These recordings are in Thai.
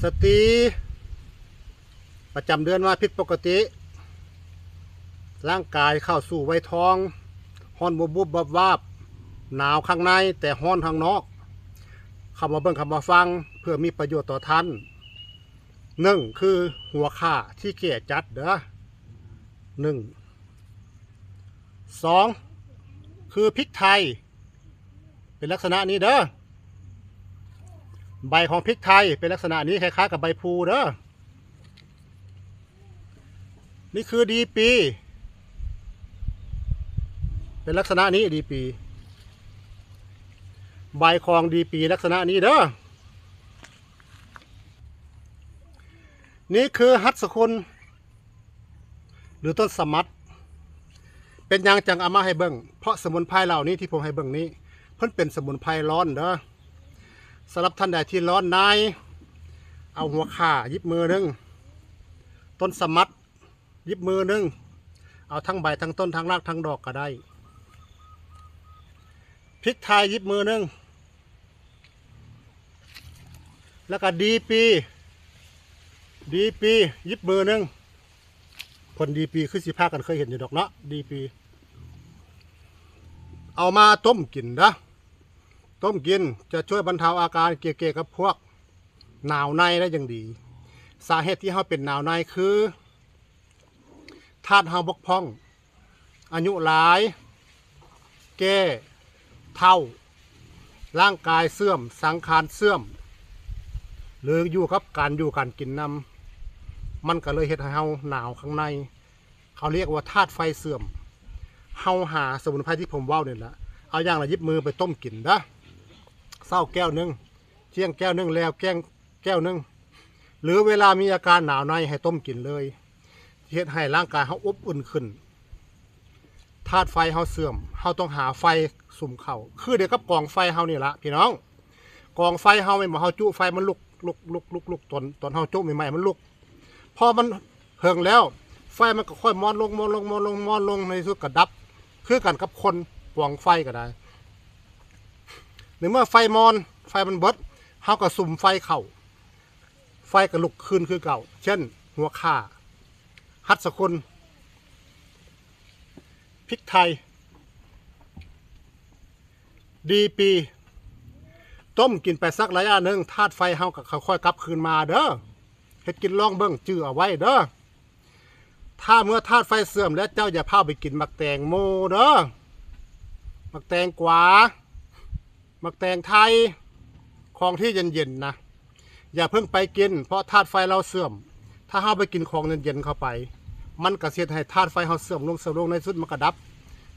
สตรีประจำเดือนมาผิดปกติร่างกายเข้าสู่วัยทองฮ้อนบุบวาบหนาวข้างในแต่ฮ้อนข้างนอกคำมาเบิ่งคำมาฟังเพื่อมีประโยชน์ต่อท่านหนึ่งคือหัวข่าที่เกลี่ยจัดเด้อหนึ่งสองคือพริกไทยเป็นลักษณะนี้เด้อใบของพริกไทยเป็นลักษณะนี้คล้ายๆกับใบพลูเด้อนี่คือดีปีเป็นลักษณะนี้ดีปีใบของดีปีลักษณะนี้เด้อนี่คือฮัตสกุลหรือต้นสมัดเป็นยังจังเอามาให้เบิ่งเพราะสมุนไพรเหล่านี้ที่ผมให้เบิ่งนี้เพิ่นเป็นสมุนไพรร้อนเด้อสำหรับท่านใดที่ร้อนในเอาหัวข่ายิบมือนึงต้นสมัดยิบมือนึงเอาทั้งใบทั้งต้นทั้งรากทั้งดอกก็ได้พริกไทยยิบมือนึงแล้วก็ดีปียิบมือนึงผลดีปีคือสิพากันเคยเห็นอยู่ดอกเนาะดีปีเอามาต้มกินนะต้มกินจะช่วยบรรเทาอาการเกี่ยวกับพวกหนาวในได้อย่างดีสาเหตุที่เขาเป็นหนาวในคือธาตุเฮาบกพร่องอายุหลายแก่เฒ่าร่างกายเสื่อมสังขารเสื่อมหรืออยู่กับการกินนำมันก็เลยเฮ็ดให้เฮาหนาวข้างในเขาเรียกว่าธาตุไฟเสื่อมเฮาหาสมุนไพรที่ผมเว้าเนี่ยละเอาอย่างละยิบมือไปต้มกินนะเศร้าแก้วนึงเที่ยงแก้วนึงแล้วแก้วนึงหรือเวลามีอาการหนาวในให้ต้มกินเลยเฮ็ดให้ร่างกายเฮาอบอุ่นขึ้นธาตุไฟเฮาเสื่อมเฮาต้องหาไฟสุ่มเข่าคือเดี๋ยวกับกองไฟเฮานี่ละพี่น้องกองไฟเฮาไม่มาเฮาจุไฟมันลุกตอนเฮาจุใหม่ๆมันลุกพอมันเหิงแล้วไฟมันก็ค่อยมอดลงในที่สุดก็ดับคือกันกับคนกองไฟก็ได้หรือเมื่อไฟมันเบิดเฮาก็สุ่มไฟเข่าไฟก็ลุกขึ้นคือเก่าเช่นหัวข่าฮัตสกุลพริกไทยดีปีต้มกินไปสักระยะหนึ่งธาตุไฟเฮาก็ค่อยๆกลับคืนมาเด้อเฮ็ดกินลองเบิ่งจื้อเอาไว้เด้อถ้าเมื่อธาตุไฟเสื่อมแล้วเจ้าอย่าพาไปกินมักแตงโมเด้อมักแตงกวามักแตงไทยของที่เย็นๆนะอย่าเพิ่งไปกินเพราะธาตุไฟเราเสื่อมถ้าเฮาไปกินของเย็นๆเข้าไปมันก็เสียให้ธาตุไฟเฮาเสื่อมลงในสุดมันก็ดับ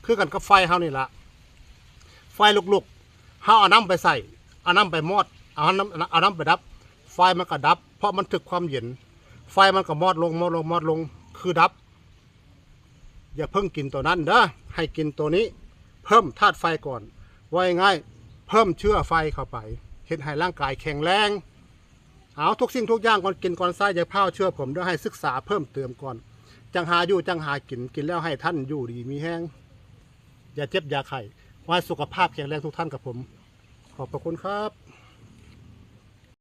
คือกันกับไฟเฮานี่ละไฟลุกๆเฮาเอาน้ำไปใส่เอาน้ำไปมอดเอาน้ำไปดับไฟมันก็ดับเพราะมันถึกความเย็นไฟมันก็มอดลงคือดับอย่าเพิ่งกินตัวนั้นเด้อให้กินตัวนี้เพิ่มธาตุไฟก่อนว่าง่ายเพิ่มเชื้อไฟเข้าไปเฮ็ดให้ร่างกายแข็งแรงเอาทุกสิ่งทุกอย่างก่อนกินก่อนใส่อย่าเผาเชื่อผมด้วยให้ศึกษาเพิ่มเติมก่อนจังหาอยู่จังหากินแล้วให้ท่านอยู่ดีมีแห้งอย่าเจ็บอย่าไข้ขอให้สุขภาพแข็งแรงทุกท่านกับผมขอบพระคุณครับ